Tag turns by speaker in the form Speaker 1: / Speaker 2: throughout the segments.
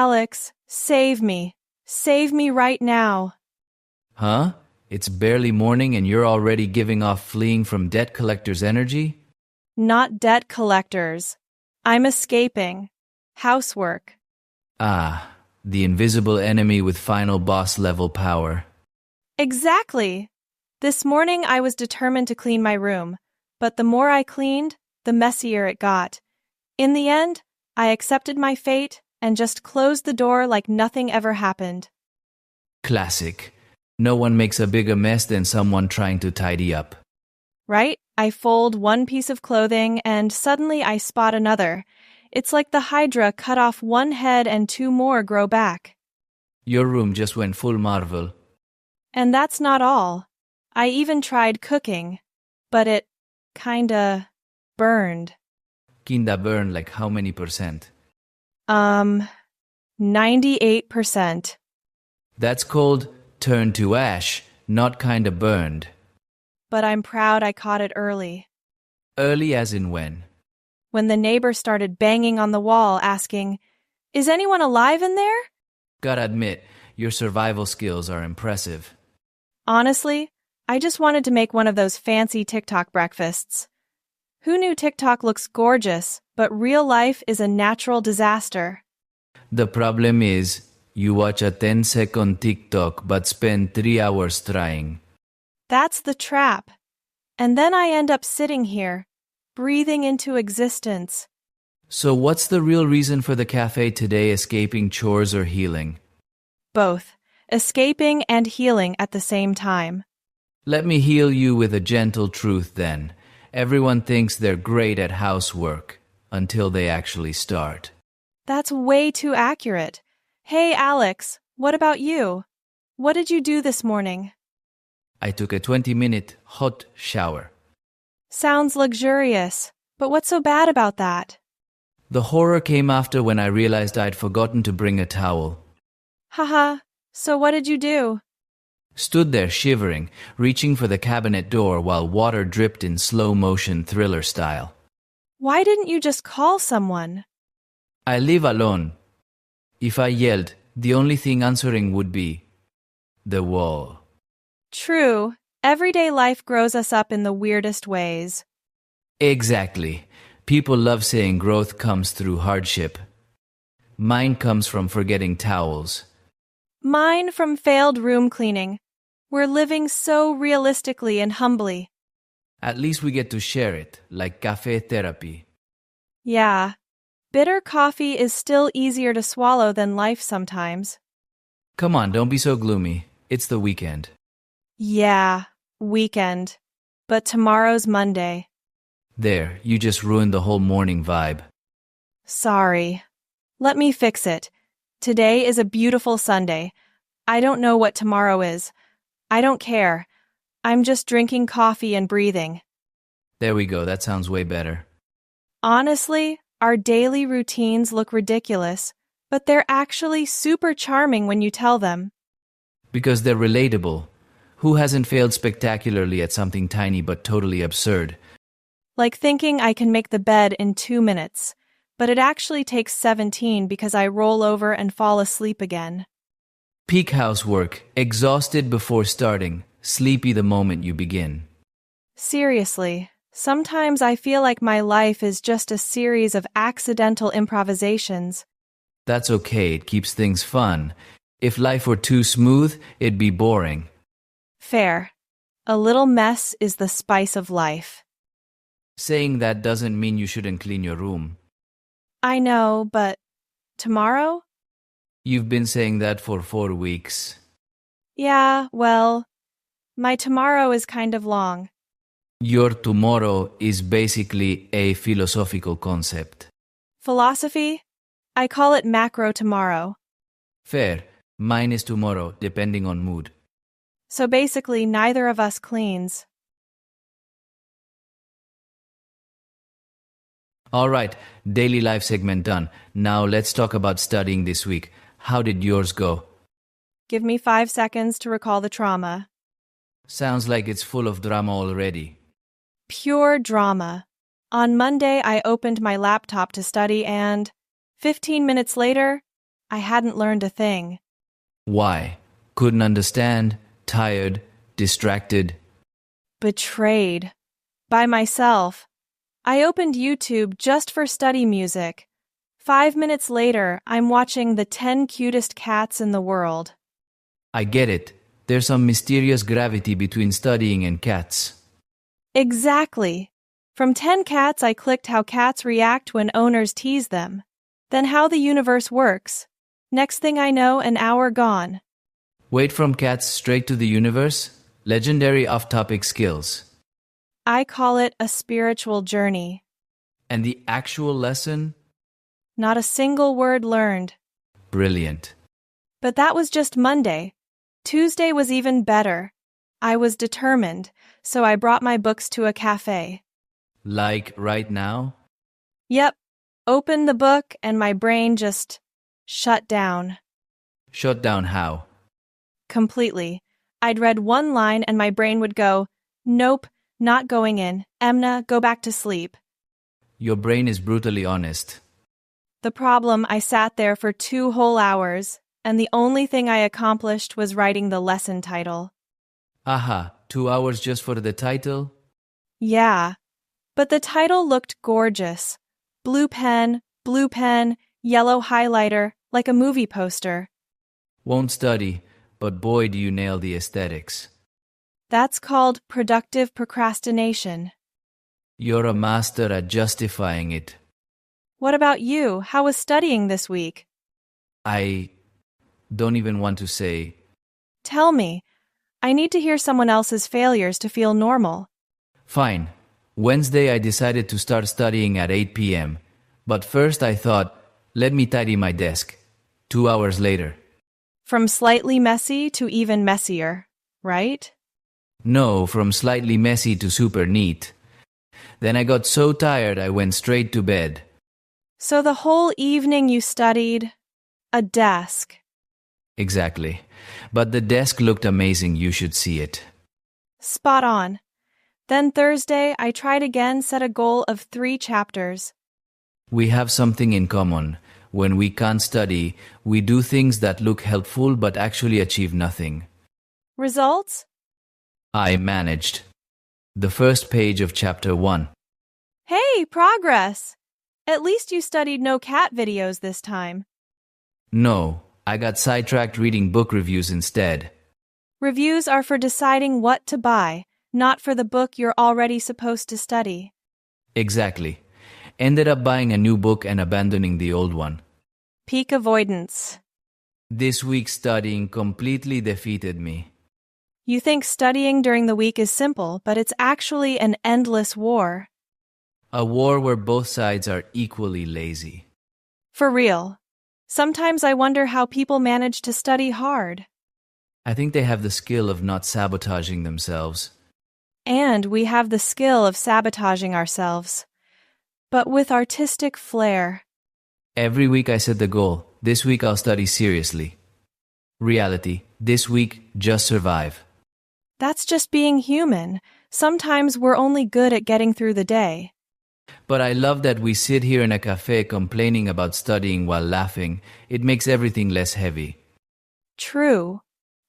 Speaker 1: Alex, save me. Save me right now.
Speaker 2: Huh? It's barely morning and you're already giving off fleeing from debt collectors' energy?
Speaker 1: Not debt collectors. I'm escaping. Housework.
Speaker 2: Ah, the invisible enemy with final boss level power.
Speaker 1: Exactly. This morning I was determined to clean my room, but the more I cleaned, the messier it got. In the end, I accepted my fate and just closed the door like nothing ever happened.
Speaker 2: Classic. No one makes a bigger mess than someone trying to tidy up.
Speaker 1: Right? I fold one piece of clothing and suddenly I spot another. It's like the Hydra cut off one head and two more grow back.
Speaker 2: Your room just went full Marvel.
Speaker 1: And that's not all. I even tried cooking, but it kinda burned.
Speaker 2: Kinda burn like how many percent?
Speaker 1: 98%.
Speaker 2: That's called turn to ash, not kinda burned.
Speaker 1: But I'm proud I caught it early.
Speaker 2: Early as in when?
Speaker 1: When the neighbor started banging on the wall asking, "Is anyone alive in there?"
Speaker 2: Gotta admit, your survival skills are impressive.
Speaker 1: Honestly, I just wanted to make one of those fancy TikTok breakfasts. Who knew TikTok looks gorgeous, but real life is a natural disaster?
Speaker 2: The problem is, you watch a 10-second TikTok but spend 3 hours trying.
Speaker 1: That's the trap. And then I end up sitting here, breathing into existence.
Speaker 2: So what's the real reason for the cafe today, escaping chores or healing?
Speaker 1: Both, escaping and healing at the same time.
Speaker 2: Let me heal you with a gentle truth then. Everyone thinks they're great at housework until they actually start.
Speaker 1: That's way too accurate. Hey, Alex, what about you? What did you do this morning?
Speaker 2: I took a 20-minute hot shower.
Speaker 1: Sounds luxurious, but what's so bad about that?
Speaker 2: The horror came after when I realized I'd forgotten to bring a towel.
Speaker 1: Haha, so what did you do?
Speaker 2: Stood there shivering, reaching for the cabinet door while water dripped in slow-motion thriller style.
Speaker 1: Why didn't you just call someone?
Speaker 2: I live alone. If I yelled, the only thing answering would be the wall.
Speaker 1: True, everyday life grows us up in the weirdest ways.
Speaker 2: Exactly. People love saying growth comes through hardship. Mine comes from forgetting towels.
Speaker 1: Mine from failed room cleaning. We're living so realistically and humbly.
Speaker 2: At least we get to share it, like cafe therapy.
Speaker 1: Yeah, bitter coffee is still easier to swallow than life sometimes.
Speaker 2: Come on, don't be so gloomy. It's the weekend.
Speaker 1: Yeah, weekend. But tomorrow's Monday.
Speaker 2: There, you just ruined the whole morning vibe.
Speaker 1: Sorry. Let me fix it. Today is a beautiful Sunday. I don't know what tomorrow is. I don't care. I'm just drinking coffee and breathing.
Speaker 2: There we go, that sounds way better.
Speaker 1: Honestly, our daily routines look ridiculous, but they're actually super charming when you tell them.
Speaker 2: Because they're relatable. Who hasn't failed spectacularly at something tiny but totally absurd?
Speaker 1: Like thinking I can make the bed in 2 minutes, but it actually takes 17 because I roll over and fall asleep again.
Speaker 2: Peak housework, exhausted before starting, sleepy the moment you begin.
Speaker 1: Seriously, sometimes I feel like my life is just a series of accidental improvisations.
Speaker 2: That's okay, it keeps things fun. If life were too smooth, it'd be boring.
Speaker 1: Fair. A little mess is the spice of life.
Speaker 2: Saying that doesn't mean you shouldn't clean your room.
Speaker 1: I know, but tomorrow?
Speaker 2: You've been saying that for 4 weeks.
Speaker 1: Yeah, well, my tomorrow is kind of long.
Speaker 2: Your tomorrow is basically a philosophical concept.
Speaker 1: Philosophy? I call it macro tomorrow.
Speaker 2: Fair. Mine is tomorrow, depending on mood.
Speaker 1: So basically, neither of us cleans.
Speaker 2: Alright, daily life segment done. Now let's talk about studying this week. How did yours go?
Speaker 1: Give me 5 seconds to recall the trauma.
Speaker 2: Sounds like it's full of drama already.
Speaker 1: Pure drama. On Monday, I opened my laptop to study and 15 minutes later, I hadn't learned a thing.
Speaker 2: Why? Couldn't understand, tired, distracted.
Speaker 1: Betrayed. By myself. I opened YouTube just for study music. 5 minutes later, I'm watching the 10 cutest cats in the world.
Speaker 2: I get it. There's some mysterious gravity between studying and cats.
Speaker 1: Exactly. From 10 cats, I clicked how cats react when owners tease them. Then how the universe works. Next thing I know, an hour gone.
Speaker 2: Wait, from cats straight to the universe? Legendary off-topic skills.
Speaker 1: I call it a spiritual journey.
Speaker 2: And the actual lesson?
Speaker 1: Not a single word learned.
Speaker 2: Brilliant.
Speaker 1: But that was just Monday. Tuesday was even better. I was determined, so I brought my books to a cafe.
Speaker 2: Like right now?
Speaker 1: Yep. Opened the book and my brain just shut down.
Speaker 2: Shut down how?
Speaker 1: Completely. I'd read one line and my brain would go, "Nope, not going in. Emna, go back to sleep."
Speaker 2: Your brain is brutally honest.
Speaker 1: The problem, I sat there for 2 whole hours, and the only thing I accomplished was writing the lesson title.
Speaker 2: Aha, 2 hours just for the title?
Speaker 1: Yeah, but the title looked gorgeous. Blue pen, yellow highlighter, like a movie poster.
Speaker 2: Won't study, but boy do you nail the aesthetics.
Speaker 1: That's called productive procrastination.
Speaker 2: You're a master at justifying it.
Speaker 1: What about you? How was studying this week?
Speaker 2: I don't even want to say.
Speaker 1: Tell me. I need to hear someone else's failures to feel normal.
Speaker 2: Fine. Wednesday I decided to start studying at 8 p.m. But first I thought, let me tidy my desk. 2 hours later.
Speaker 1: From slightly messy to even messier, right?
Speaker 2: No, from slightly messy to super neat. Then I got so tired I went straight to bed.
Speaker 1: So the whole evening you studied a desk.
Speaker 2: Exactly. But the desk looked amazing, you should see it.
Speaker 1: Spot on. Then Thursday, I tried again, set a goal of 3 chapters.
Speaker 2: We have something in common. When we can't study, we do things that look helpful but actually achieve nothing.
Speaker 1: Results?
Speaker 2: I managed. The first page of chapter 1.
Speaker 1: Hey, progress! At least you studied no cat videos this time.
Speaker 2: No, I got sidetracked reading book reviews instead.
Speaker 1: Reviews are for deciding what to buy, not for the book you're already supposed to study.
Speaker 2: Exactly. Ended up buying a new book and abandoning the old one.
Speaker 1: Peak avoidance.
Speaker 2: This week's studying completely defeated me.
Speaker 1: You think studying during the week is simple, but it's actually an endless war.
Speaker 2: A war where both sides are equally lazy.
Speaker 1: For real. Sometimes I wonder how people manage to study hard.
Speaker 2: I think they have the skill of not sabotaging themselves.
Speaker 1: And we have the skill of sabotaging ourselves. But with artistic flair.
Speaker 2: Every week I set the goal. This week I'll study seriously. Reality. This week, just survive.
Speaker 1: That's just being human. Sometimes we're only good at getting through the day.
Speaker 2: But I love that we sit here in a cafe complaining about studying while laughing. It makes everything less heavy.
Speaker 1: True.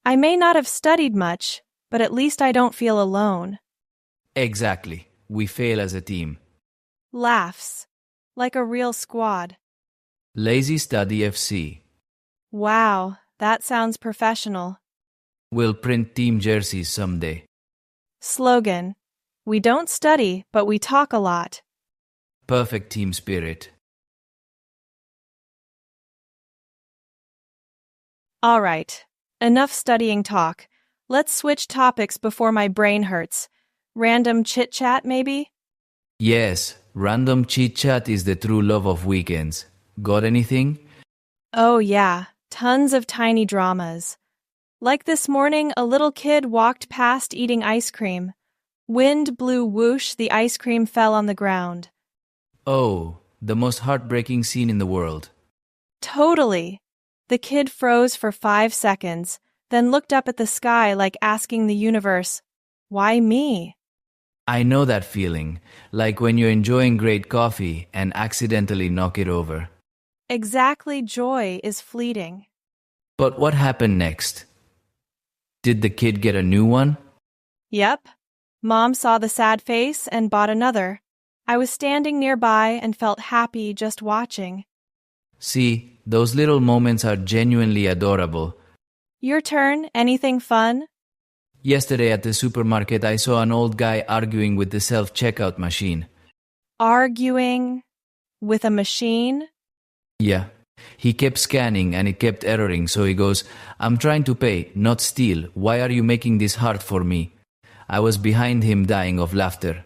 Speaker 1: I may not have studied much, but at least I don't feel alone.
Speaker 2: Exactly. We fail as a team.
Speaker 1: Laughs. Like a real squad.
Speaker 2: Lazy Study FC.
Speaker 1: Wow, that sounds professional.
Speaker 2: We'll print team jerseys someday.
Speaker 1: Slogan. We don't study, but we talk a lot.
Speaker 2: Perfect team spirit.
Speaker 1: All right. Enough studying talk. Let's switch topics before my brain hurts. Random chit-chat, maybe?
Speaker 2: Yes, random chit-chat is the true love of weekends. Got anything?
Speaker 1: Oh yeah, tons of tiny dramas. Like this morning, a little kid walked past eating ice cream. Wind blew whoosh, the ice cream fell on the ground.
Speaker 2: Oh, the most heartbreaking scene in the world.
Speaker 1: Totally. The kid froze for 5 seconds, then looked up at the sky like asking the universe, "Why me?"
Speaker 2: I know that feeling, like when you're enjoying great coffee and accidentally knock it over.
Speaker 1: Exactly, joy is fleeting.
Speaker 2: But what happened next? Did the kid get a new one?
Speaker 1: Yep. Mom saw the sad face and bought another. I was standing nearby and felt happy just watching.
Speaker 2: See, those little moments are genuinely adorable.
Speaker 1: Your turn. Anything fun?
Speaker 2: Yesterday at the supermarket, I saw an old guy arguing with the self-checkout machine.
Speaker 1: Arguing with a machine?
Speaker 2: Yeah. He kept scanning and it kept erroring, so he goes, "I'm trying to pay, not steal. Why are you making this hard for me?" I was behind him dying of laughter.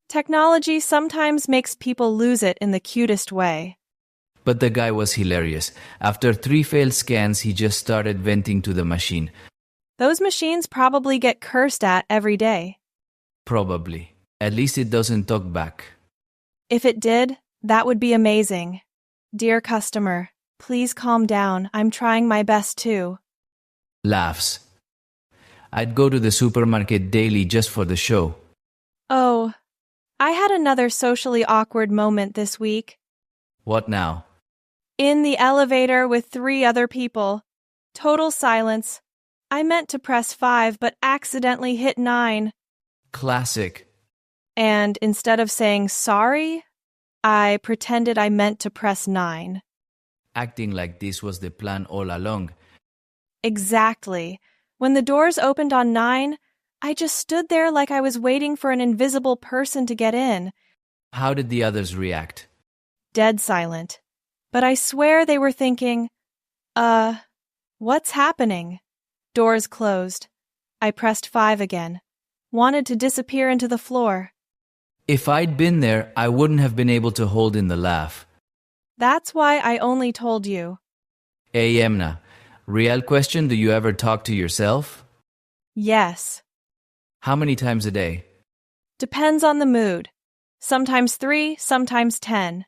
Speaker 1: Technology sometimes makes people lose it in the cutest way.
Speaker 2: But the guy was hilarious. After 3 failed scans, he just started venting to the machine.
Speaker 1: Those machines probably get cursed at every day.
Speaker 2: Probably. At least it doesn't talk back.
Speaker 1: If it did, that would be amazing. Dear customer, please calm down. I'm trying my best too.
Speaker 2: Laughs. I'd go to the supermarket daily just for the show.
Speaker 1: Oh, I had another socially awkward moment this week.
Speaker 2: What now?
Speaker 1: In the elevator with 3 other people. Total silence. I meant to press 5 but accidentally hit 9.
Speaker 2: Classic.
Speaker 1: And instead of saying sorry, I pretended I meant to press 9.
Speaker 2: Acting like this was the plan all along.
Speaker 1: Exactly. When the doors opened on 9, I just stood there like I was waiting for an invisible person to get in.
Speaker 2: How did the others react?
Speaker 1: Dead silent. But I swear they were thinking, what's happening? Doors closed. I pressed 5 again. Wanted to disappear into the floor.
Speaker 2: If I'd been there, I wouldn't have been able to hold in the laugh.
Speaker 1: That's why I only told you.
Speaker 2: Hey, Emna, real question, do you ever talk to yourself?
Speaker 1: Yes.
Speaker 2: How many times a day?
Speaker 1: Depends on the mood. Sometimes 3, sometimes 10.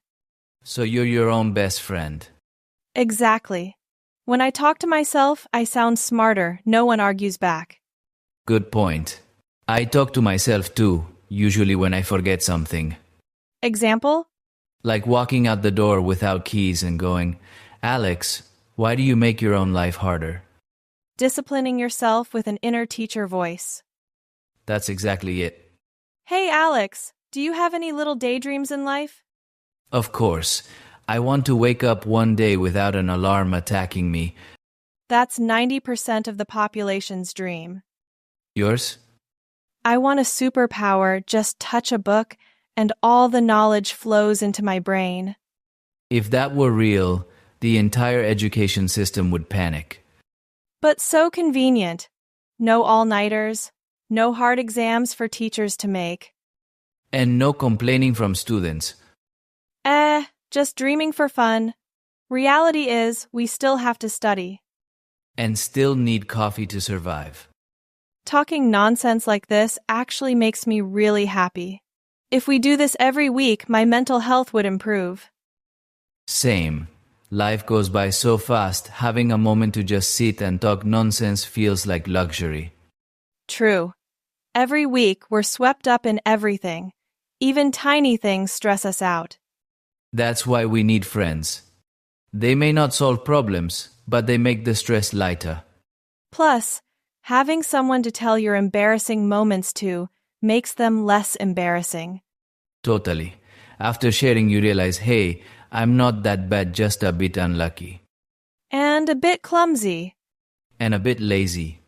Speaker 2: So you're your own best friend.
Speaker 1: Exactly. When I talk to myself, I sound smarter. No one argues back.
Speaker 2: Good point. I talk to myself too, usually when I forget something.
Speaker 1: Example?
Speaker 2: Like walking out the door without keys and going, "Alex, why do you make your own life harder?"
Speaker 1: Disciplining yourself with an inner teacher voice.
Speaker 2: That's exactly it.
Speaker 1: Hey, Alex, do you have any little daydreams in life?
Speaker 2: Of course. I want to wake up one day without an alarm attacking me.
Speaker 1: That's 90% of the population's dream.
Speaker 2: Yours?
Speaker 1: I want a superpower, just touch a book, and all the knowledge flows into my brain.
Speaker 2: If that were real, the entire education system would panic.
Speaker 1: But so convenient. No all-nighters, no hard exams for teachers to make.
Speaker 2: And no complaining from students.
Speaker 1: Just dreaming for fun. Reality is, we still have to study.
Speaker 2: And still need coffee to survive.
Speaker 1: Talking nonsense like this actually makes me really happy. If we do this every week, my mental health would improve.
Speaker 2: Same. Life goes by so fast, having a moment to just sit and talk nonsense feels like luxury.
Speaker 1: True. Every week, we're swept up in everything. Even tiny things stress us out.
Speaker 2: That's why we need friends. They may not solve problems, but they make the stress lighter.
Speaker 1: Plus, having someone to tell your embarrassing moments to makes them less embarrassing.
Speaker 2: Totally. After sharing, you realize, hey, I'm not that bad, just a bit unlucky.
Speaker 1: And a bit clumsy.
Speaker 2: And a bit lazy.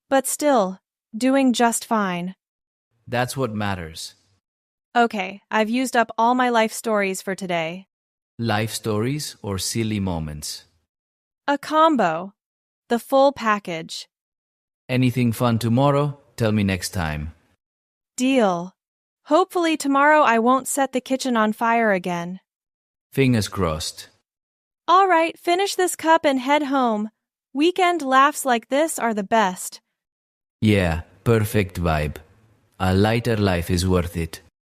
Speaker 1: But still, doing just fine.
Speaker 2: That's what matters.
Speaker 1: Okay, I've used up all my life stories for today.
Speaker 2: Life stories or silly moments?
Speaker 1: A combo. The full package.
Speaker 2: Anything fun tomorrow? Tell me next time.
Speaker 1: Deal. Hopefully tomorrow I won't set the kitchen on fire again.
Speaker 2: Fingers crossed.
Speaker 1: All right, finish this cup and head home. Weekend laughs like this are the best.
Speaker 2: Yeah, perfect vibe. A lighter life is worth it.